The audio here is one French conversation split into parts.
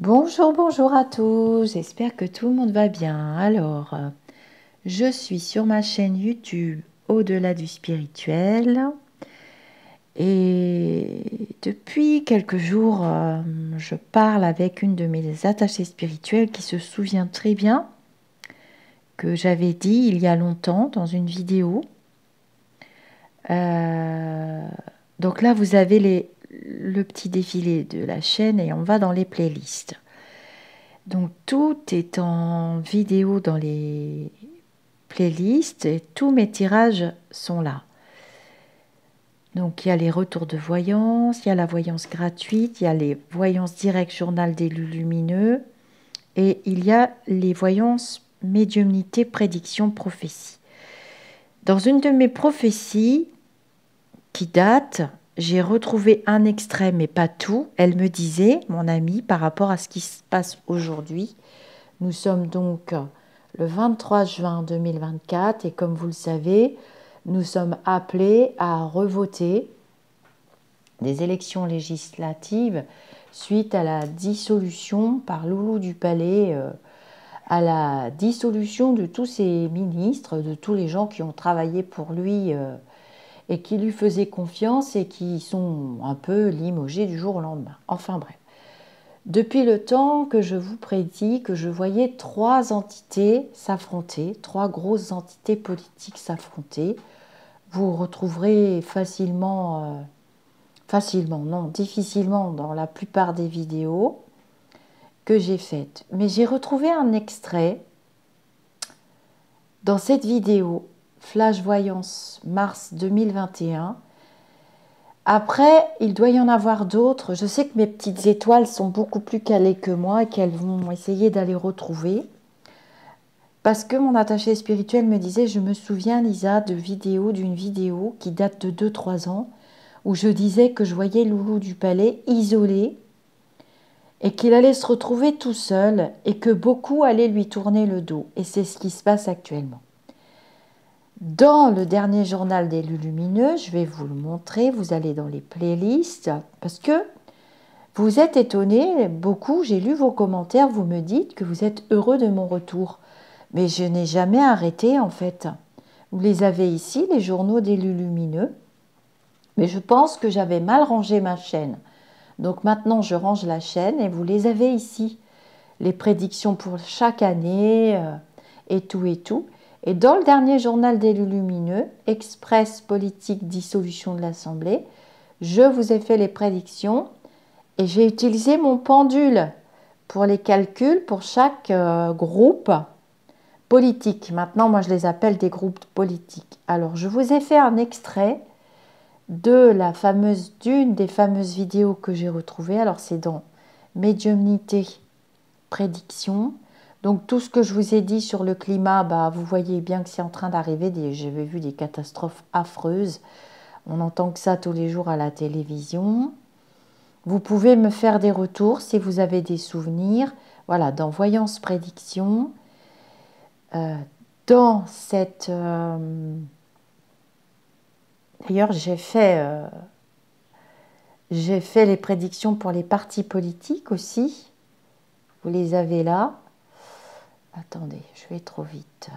Bonjour, bonjour à tous, j'espère que tout le monde va bien. Alors, je suis sur ma chaîne YouTube Au-delà du spirituel et depuis quelques jours, je parle avec une de mes attachées spirituelles qui se souvient très bien que j'avais dit il y a longtemps dans une vidéo. Euh, donc là, vous avez le petit défilé de la chaîne et on va dans les playlists. Donc tout est en vidéo dans les playlists et tous mes tirages sont là. Donc il y a les retours de voyance, il y a la voyance gratuite, il y a les voyances directes journal d'élus lumineux et il y a les voyances médiumnité, prédiction, prophétie. Dans une de mes prophéties qui date, j'ai retrouvé un extrait mais pas tout. Elle me disait, mon amie, par rapport à ce qui se passe aujourd'hui. Nous sommes donc le 23 juin 2024 et comme vous le savez, nous sommes appelés à revoter des élections législatives suite à la dissolution par Loulou du Palais, à la dissolution de tous ses ministres, de tous les gens qui ont travaillé pour lui et qui lui faisaient confiance et qui sont un peu limogés du jour au lendemain. Enfin bref. Depuis le temps que je vous prédis que je voyais trois entités s'affronter, trois grosses entités politiques s'affronter, vous retrouverez difficilement dans la plupart des vidéos que j'ai faites. Mais j'ai retrouvé un extrait dans cette vidéo, Flash Voyance mars 2021. Après, il doit y en avoir d'autres. Je sais que mes petites étoiles sont beaucoup plus calées que moi et qu'elles vont essayer d'aller retrouver. Parce que mon attaché spirituel me disait, je me souviens, Lisa, d'une vidéo qui date de 2-3 ans, où je disais que je voyais Loulou du Palais isolé et qu'il allait se retrouver tout seul et que beaucoup allaient lui tourner le dos. Et c'est ce qui se passe actuellement. Dans le dernier journal des lumineux, je vais vous le montrer, vous allez dans les playlists, parce que vous êtes étonnés, beaucoup, j'ai lu vos commentaires, vous me dites que vous êtes heureux de mon retour. Mais je n'ai jamais arrêté en fait. Vous les avez ici, les journaux des lumineux. Mais je pense que j'avais mal rangé ma chaîne. Donc maintenant, je range la chaîne et vous les avez ici. Les prédictions pour chaque année et tout et tout. Et dans le dernier journal des lumineux, Express politique dissolution de l'Assemblée, je vous ai fait les prédictions et j'ai utilisé mon pendule pour les calculs pour chaque groupe politique. Maintenant, moi, je les appelle des groupes politiques. Alors, je vous ai fait un extrait d'une des fameuses vidéos que j'ai retrouvées. Alors, c'est dans médiumnité, prédiction. Donc, tout ce que je vous ai dit sur le climat, vous voyez bien que c'est en train d'arriver. J'avais vu des catastrophes affreuses. On n'entend que ça tous les jours à la télévision. Vous pouvez me faire des retours si vous avez des souvenirs. Voilà, dans Voyance Prédiction, dans cette... D'ailleurs, j'ai fait les prédictions pour les partis politiques aussi. Vous les avez là. Attendez, je vais trop vite.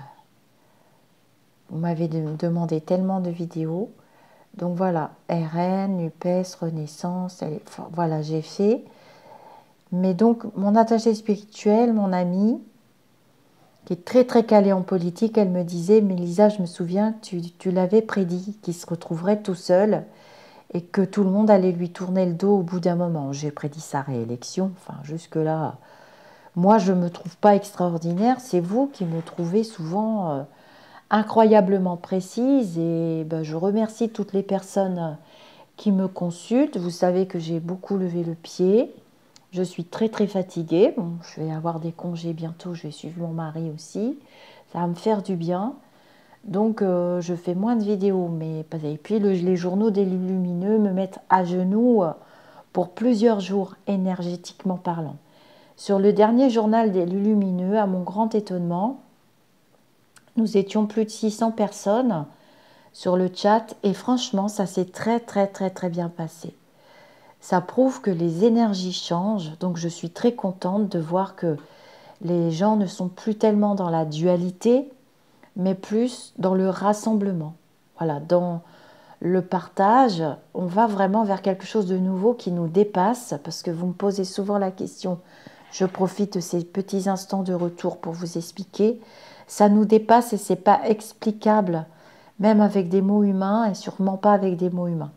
Vous m'avez demandé tellement de vidéos. Donc voilà, RN, NUPES, Renaissance, voilà, j'ai fait. Mais donc, mon attaché spirituel, mon ami, qui est très très calée en politique, elle me disait, mais Lisa, je me souviens, tu l'avais prédit, qu'il se retrouverait tout seul et que tout le monde allait lui tourner le dos au bout d'un moment. J'ai prédit sa réélection, enfin jusque-là, moi je ne me trouve pas extraordinaire, c'est vous qui me trouvez souvent incroyablement précise et je remercie toutes les personnes qui me consultent. Vous savez que j'ai beaucoup levé le pied. Je suis très très fatiguée. Bon, je vais avoir des congés bientôt. Je vais suivre mon mari aussi. Ça va me faire du bien. Donc je fais moins de vidéos. Et puis les journaux des lumineux me mettent à genoux pour plusieurs jours énergétiquement parlant. Sur le dernier journal des lumineux, à mon grand étonnement, nous étions plus de 600 personnes sur le chat et franchement, ça s'est très très très très bien passé. ça prouve que les énergies changent. Donc je suis très contente de voir que les gens ne sont plus tellement dans la dualité, mais plus dans le rassemblement. Voilà, dans le partage, on va vraiment vers quelque chose de nouveau qui nous dépasse, parce que vous me posez souvent la question, je profite de ces petits instants de retour pour vous expliquer, ça nous dépasse et c'est pas explicable, même avec des mots humains et sûrement pas avec des mots humains.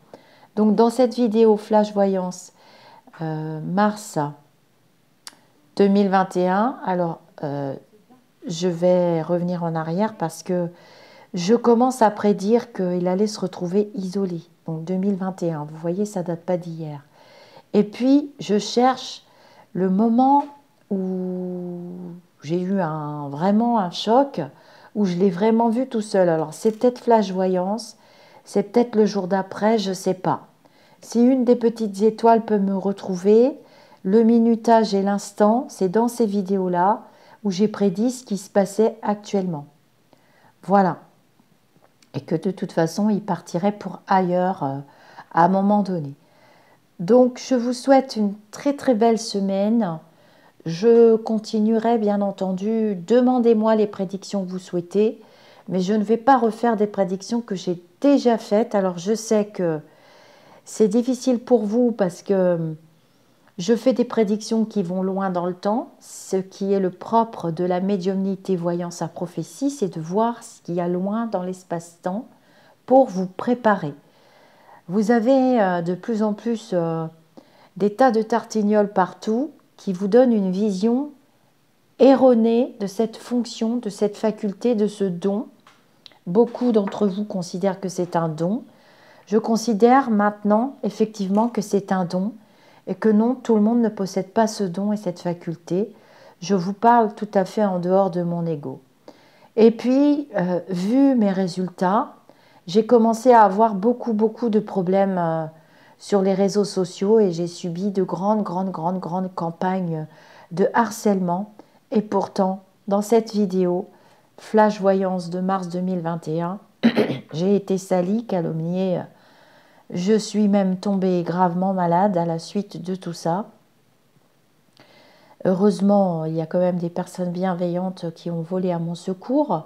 Donc dans cette vidéo flash voyance mars 2021, alors je vais revenir en arrière parce que je commence à prédire qu'il allait se retrouver isolé. Donc 2021, vous voyez, ça date pas d'hier. Et puis, je cherche le moment où j'ai eu vraiment un choc, où je l'ai vraiment vu tout seul. Alors, c'est peut-être flash voyance, c'est peut-être le jour d'après, je ne sais pas. Si une des petites étoiles peut me retrouver, le minutage et l'instant, c'est dans ces vidéos-là où j'ai prédit ce qui se passait actuellement. Voilà. Et que de toute façon, il partirait pour ailleurs à un moment donné. Donc, je vous souhaite une très très belle semaine. Je continuerai bien entendu. Demandez-moi les prédictions que vous souhaitez, mais je ne vais pas refaire des prédictions que j'ai déjà faites. Alors, je sais que c'est difficile pour vous parce que je fais des prédictions qui vont loin dans le temps. Ce qui est le propre de la médiumnité voyance à prophétie, c'est de voir ce qu'il y a loin dans l'espace-temps pour vous préparer. Vous avez de plus en plus des tas de tartignoles partout qui vous donnent une vision erronée de cette fonction, de cette faculté, de ce don. Beaucoup d'entre vous considèrent que c'est un don. Je considère maintenant effectivement que c'est un don et que non, tout le monde ne possède pas ce don et cette faculté. Je vous parle tout à fait en dehors de mon ego. Et puis, vu mes résultats, j'ai commencé à avoir beaucoup de problèmes sur les réseaux sociaux et j'ai subi de grandes campagnes de harcèlement. Et pourtant, dans cette vidéo, flash voyance de mars 2021, j'ai été salie, calomniée. Je suis même tombée gravement malade à la suite de tout ça. Heureusement, il y a quand même des personnes bienveillantes qui ont volé à mon secours.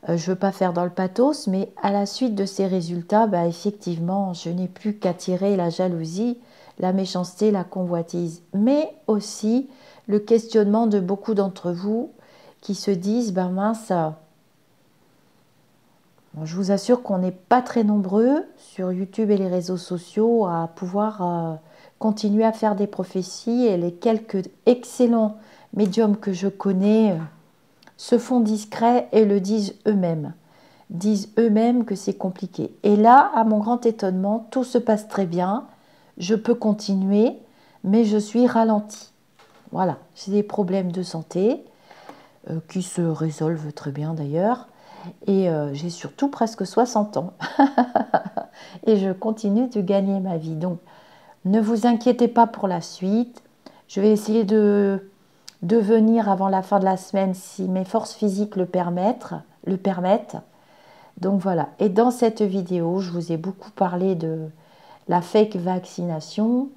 Je ne veux pas faire dans le pathos, mais à la suite de ces résultats, effectivement, je n'ai plus qu'attirer la jalousie, la méchanceté, la convoitise, mais aussi le questionnement de beaucoup d'entre vous qui se disent, mince, je vous assure qu'on n'est pas très nombreux sur YouTube et les réseaux sociaux à pouvoir continuer à faire des prophéties et les quelques excellents médiums que je connais se font discrets et le disent eux-mêmes que c'est compliqué. Et là, à mon grand étonnement, tout se passe très bien, je peux continuer, mais je suis ralentie. Voilà, j'ai des problèmes de santé qui se résolvent très bien d'ailleurs, et j'ai surtout presque 60 ans. Et je continue de gagner ma vie. Donc, ne vous inquiétez pas pour la suite. Je vais essayer de venir avant la fin de la semaine si mes forces physiques le permettent. Donc voilà. Et dans cette vidéo, je vous ai beaucoup parlé de la fake vaccination,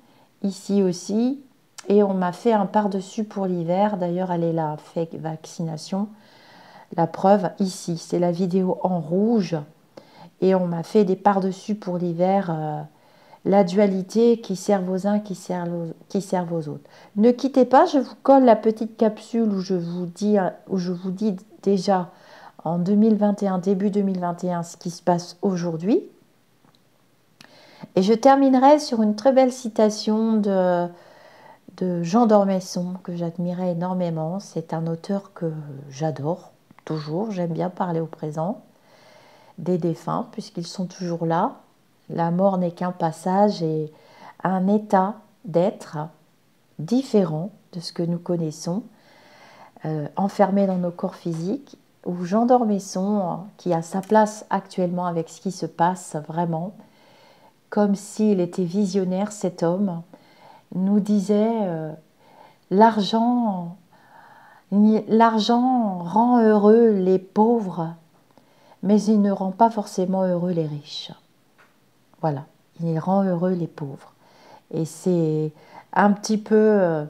ici aussi. Et on m'a fait un par-dessus pour l'hiver. D'ailleurs, elle est la fake vaccination. La preuve, ici, c'est la vidéo en rouge. Et on m'a fait des par-dessus pour l'hiver. La dualité qui servent aux uns, qui servent aux autres. Ne quittez pas, je vous colle la petite capsule où je vous dis déjà en 2021, début 2021, ce qui se passe aujourd'hui. Et je terminerai sur une très belle citation de Jean d'Ormesson, que j'admirais énormément. C'est un auteur que j'adore, toujours. J'aime bien parler au présent des défunts, puisqu'ils sont toujours là. La mort n'est qu'un passage et un état d'être différent de ce que nous connaissons, enfermé dans nos corps physiques, où Jean d'Ormesson, qui a sa place actuellement avec ce qui se passe vraiment, comme s'il était visionnaire, cet homme, nous disait l'argent rend heureux les pauvres, mais il ne rend pas forcément heureux les riches. Voilà, il rend heureux les pauvres. Et c'est un petit peu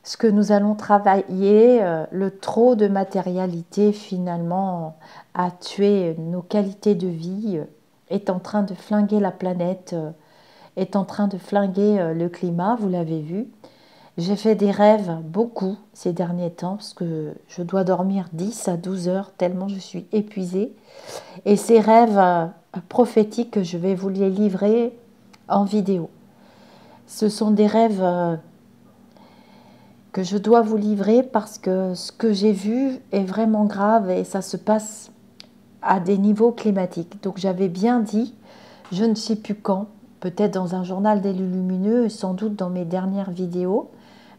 ce que nous allons travailler. Le trop de matérialité, finalement, a tué nos qualités de vie, est en train de flinguer la planète, est en train de flinguer le climat, vous l'avez vu. J'ai fait des rêves beaucoup ces derniers temps parce que je dois dormir 10 à 12 heures tellement je suis épuisée. Et ces rêves prophétiques, je vais vous les livrer en vidéo. Ce sont des rêves que je dois vous livrer parce que ce que j'ai vu est vraiment grave et ça se passe à des niveaux climatiques. Donc j'avais bien dit, je ne sais plus quand, peut-être dans un journal d'élus lumineux et sans doute dans mes dernières vidéos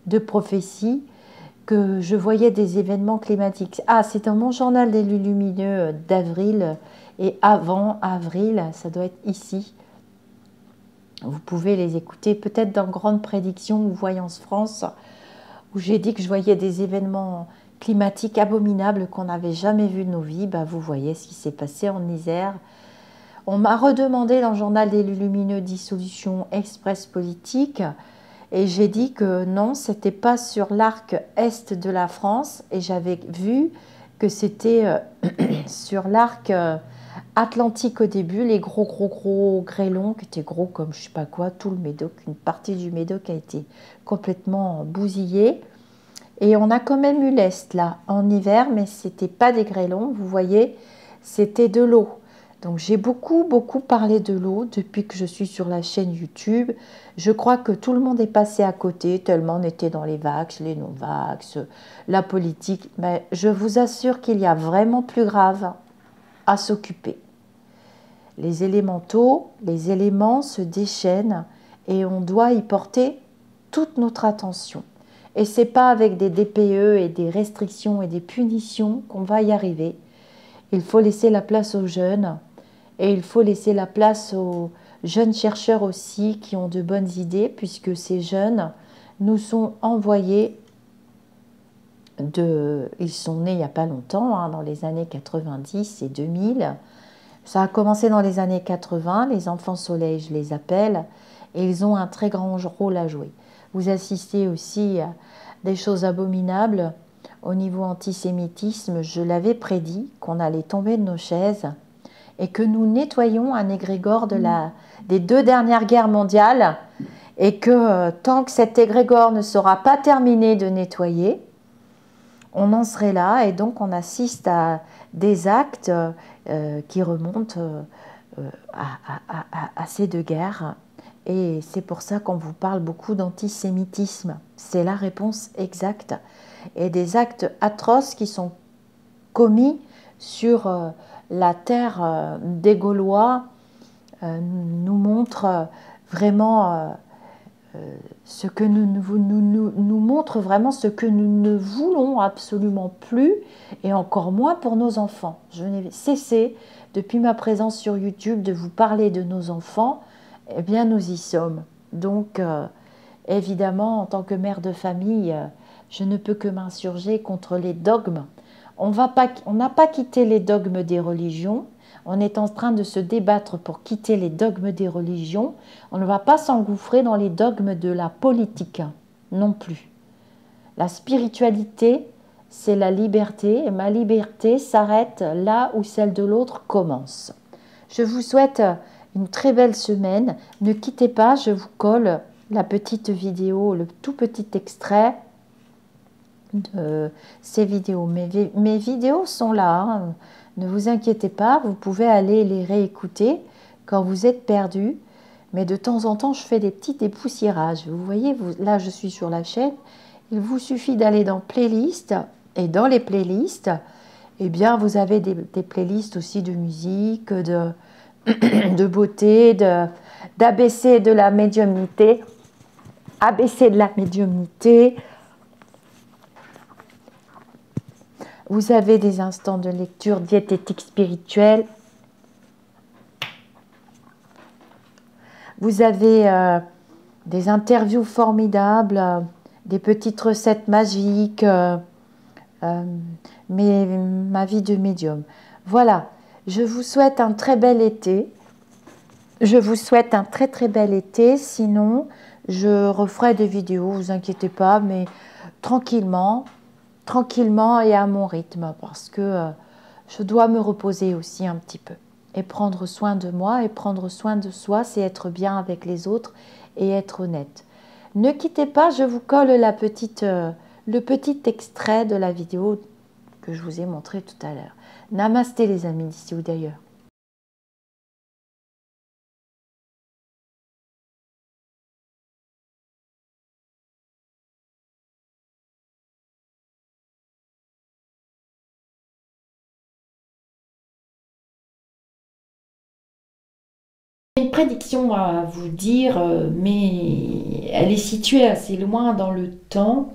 de prophétie, que je voyais des événements climatiques. Ah, c'est dans mon journal d'élus lumineux d'avril et avant avril, ça doit être ici. Vous pouvez les écouter peut-être dans Grande Prédiction ou Voyance France, où j'ai dit que je voyais des événements climatiques abominables qu'on n'avait jamais vus de nos vies. Bah, vous voyez ce qui s'est passé en Isère. On m'a redemandé dans le journal des lumineux dissolution express politique et j'ai dit que non, c'était pas sur l'arc est de la France et j'avais vu que c'était sur l'arc Atlantique au début, les gros grêlons qui étaient gros comme je sais pas quoi, tout le Médoc, une partie du Médoc a été complètement bousillée. Et on a quand même eu l'Est là, en hiver, mais c'était pas des grêlons, vous voyez, c'était de l'eau. Donc j'ai beaucoup parlé de l'eau depuis que je suis sur la chaîne YouTube. Je crois que tout le monde est passé à côté, tellement on était dans les vax, les non-vax, la politique. Mais je vous assure qu'il y a vraiment plus grave à s'occuper. Les élémentaux, les éléments se déchaînent et on doit y porter toute notre attention. Et ce n'est pas avec des DPE et des restrictions et des punitions qu'on va y arriver. Il faut laisser la place aux jeunes et il faut laisser la place aux jeunes chercheurs aussi qui ont de bonnes idées puisque ces jeunes nous sont envoyés ils sont nés il n'y a pas longtemps, hein, dans les années 90 et 2000. Ça a commencé dans les années 80, les enfants soleil, je les appelle, et ils ont un très grand rôle à jouer. Vous assistez aussi à des choses abominables au niveau antisémitisme. Je l'avais prédit qu'on allait tomber de nos chaises et que nous nettoyons un égrégore des 2 dernières guerres mondiales et que tant que cet égrégore ne sera pas terminé de nettoyer, on en serait là et donc on assiste à des actes qui remontent à ces 2 guerres. Et c'est pour ça qu'on vous parle beaucoup d'antisémitisme. C'est la réponse exacte. Et des actes atroces qui sont commis sur la terre des Gaulois nous montrent vraiment ce que nous montre vraiment ce que nous ne voulons absolument plus et encore moins pour nos enfants. Je n'ai cessé depuis ma présence sur YouTube de vous parler de nos enfants. Eh bien nous y sommes. Donc évidemment en tant que mère de famille, je ne peux que m'insurger contre les dogmes. On n'a pas quitté les dogmes des religions. On est en train de se débattre pour quitter les dogmes des religions. On ne va pas s'engouffrer dans les dogmes de la politique non plus. La spiritualité, c'est la liberté et ma liberté s'arrête là où celle de l'autre commence. Je vous souhaite une très belle semaine. Ne quittez pas, je vous colle la petite vidéo, le tout petit extrait de ces vidéos. Mes vidéos sont là, hein. Ne vous inquiétez pas, vous pouvez aller les réécouter quand vous êtes perdu. Mais de temps en temps, je fais des petits dépoussiérages. Vous voyez, là, je suis sur la chaîne. Il vous suffit d'aller dans Playlist. Et dans les playlists, eh bien, vous avez des playlists aussi de musique, de beauté, d'ABC de la médiumnité. ABC de la médiumnité. Vous avez des instants de lecture diététique spirituelle. Vous avez des interviews formidables, des petites recettes magiques, ma vie de médium. Voilà, je vous souhaite un très bel été. Je vous souhaite un très bel été. Sinon, Je referai des vidéos, vous inquiétez pas, mais tranquillement, tranquillement et à mon rythme, parce que je dois me reposer aussi un petit peu. Et prendre soin de moi et prendre soin de soi, c'est être bien avec les autres et être honnête. Ne quittez pas, je vous colle le petit extrait de la vidéo que je vous ai montré tout à l'heure. Namasté les amis d'ici ou d'ailleurs. Une prédiction à vous dire, mais elle est située assez loin dans le temps.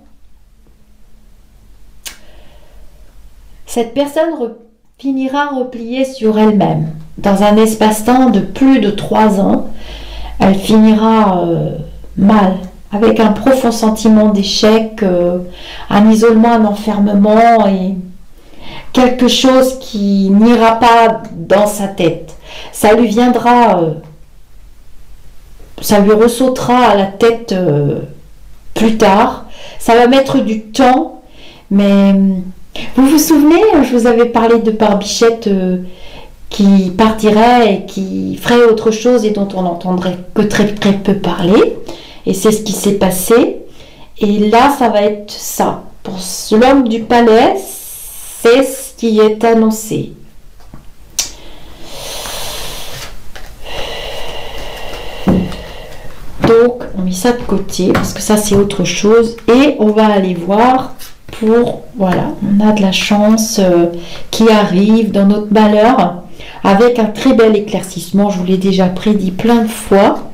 Cette personne finira repliée sur elle-même. Dans un espace-temps de plus de 3 ans, elle finira mal, avec un profond sentiment d'échec, un isolement, un enfermement et quelque chose qui n'ira pas dans sa tête. Ça lui viendra... ça lui ressautera à la tête plus tard. Ça va mettre du temps, mais vous vous souvenez, je vous avais parlé de Barbichette qui partirait et qui ferait autre chose et dont on n'entendrait que très peu parler. Et c'est ce qui s'est passé. Et là, ça va être ça. Pour l'homme du palais, c'est ce qui est annoncé. Donc, on met ça de côté parce que ça, c'est autre chose. Et on va aller voir pour... Voilà, on a de la chance qui arrive dans notre malheur avec un très bel éclaircissement. Je vous l'ai déjà prédit plein de fois.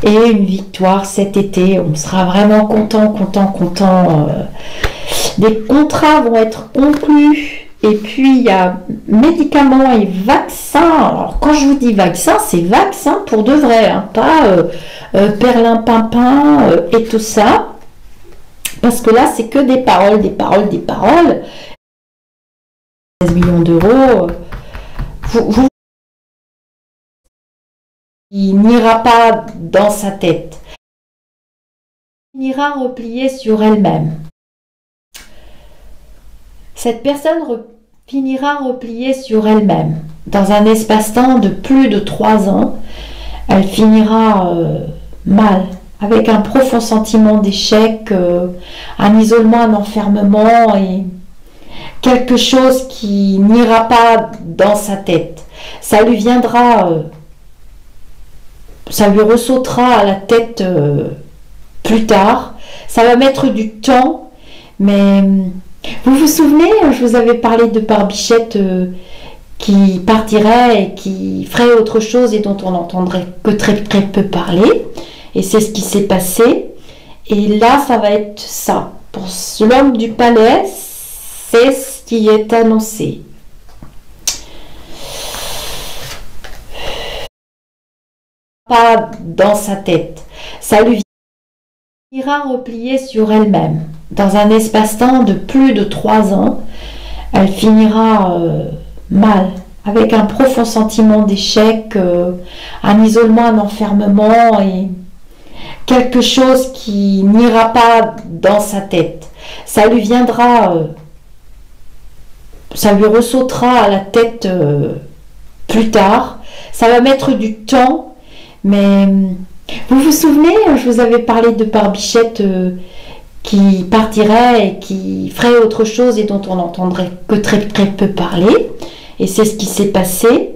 Et une victoire cet été. On sera vraiment content. Des contrats vont être conclus. Et puis, il y a médicaments et vaccins. Alors, quand je vous dis vaccin, c'est vaccin pour de vrai, hein, pas perlimpinpin et tout ça. Parce que là, c'est que des paroles. 16 millions d'euros. Il n'ira pas dans sa tête. Il ira replier sur elle-même. Cette personne finira repliée sur elle-même. Dans un espace-temps de plus de 3 ans, elle finira mal, avec un profond sentiment d'échec, un isolement, un enfermement et quelque chose qui n'ira pas dans sa tête. Ça lui viendra, ça lui ressautera à la tête plus tard. Ça va mettre du temps, mais... Vous vous souvenez, je vous avais parlé de Barbichette qui partirait et qui ferait autre chose et dont on n'entendrait que très peu parler. Et c'est ce qui s'est passé. Et là, ça va être ça. Pour l'homme du palais, c'est ce qui est annoncé. Pas dans sa tête. Ça lui ira replier sur elle-même. Dans un espace-temps de plus de 3 ans, elle finira mal, avec un profond sentiment d'échec, un isolement, un enfermement et quelque chose qui n'ira pas dans sa tête. Ça lui viendra, ça lui ressautera à la tête plus tard. Ça va mettre du temps, mais vous vous souvenez, je vous avais parlé de Barbichette qui partirait et qui ferait autre chose et dont on n'entendrait que très peu parler. Et c'est ce qui s'est passé.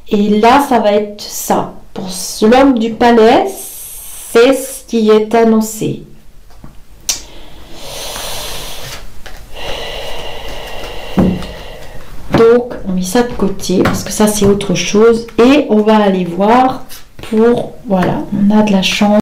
Et là, ça va être ça. Pour l'homme du palais, c'est ce qui est annoncé. Donc, on met ça de côté parce que ça, c'est autre chose. Et on va aller voir pour... Voilà, on a de la chance.